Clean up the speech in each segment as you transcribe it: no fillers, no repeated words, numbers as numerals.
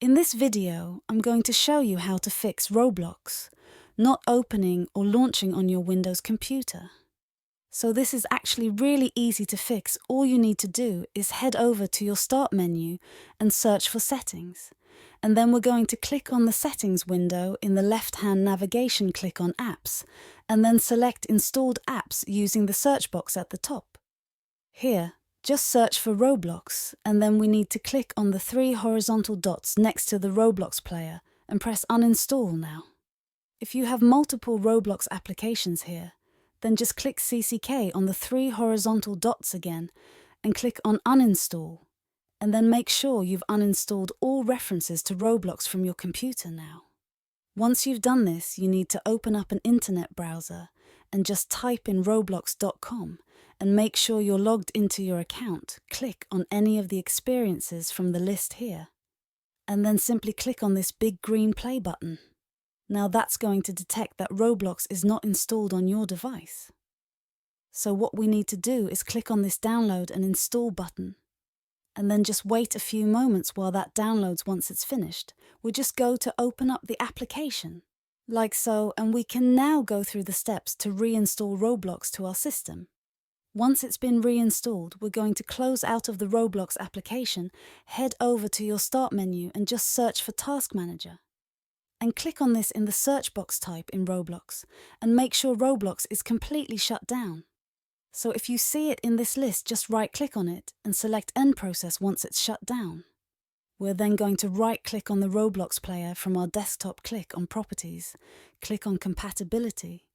In this video, I'm going to show you how to fix Roblox not opening or launching on your Windows computer. So this is actually really easy to fix. All you need to do is head over to your Start menu and search for Settings. And then we're going to click on the Settings window in the left-hand navigation, click on Apps, and then select Installed Apps using the search box at the top. Here, just search for Roblox, and then we need to click on the 3 horizontal dots next to the Roblox player and press Uninstall now. If you have multiple Roblox applications here, then just click CCK on the 3 horizontal dots again and click on Uninstall, and then make sure you've uninstalled all references to Roblox from your computer now. Once you've done this, you need to open up an internet browser and just type in roblox.com and make sure you're logged into your account. Click on any of the experiences from the list here, and then simply click on this big green play button. Now that's going to detect that Roblox is not installed on your device. So what we need to do is click on this download and install button, and then just wait a few moments while that downloads. Once it's finished, we just go to open up the application, like so, and we can now go through the steps to reinstall Roblox to our system. Once it's been reinstalled, we're going to close out of the Roblox application, head over to your Start menu and just search for Task Manager. And click on this in the search box type in Roblox and make sure Roblox is completely shut down. So if you see it in this list, just right-click on it and select End Process once it's shut down. We're then going to right-click on the Roblox player from our desktop, click on Properties, click on Compatibility,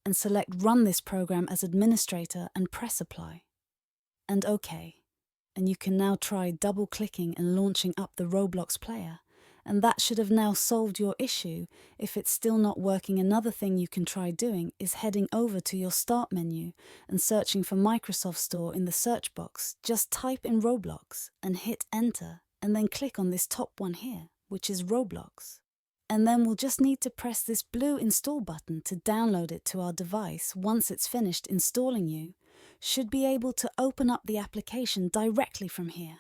and select Run this program as administrator and press Apply. And OK. And you can now try double-clicking and launching up the Roblox player. And that should have now solved your issue. If it's still not working, another thing you can try doing is heading over to your Start menu and searching for Microsoft Store in the search box. Just type in Roblox and hit Enter, and then click on this top one here, which is Roblox. And then we'll just need to press this blue Install button to download it to our device. Once it's finished installing, you should be able to open up the application directly from here.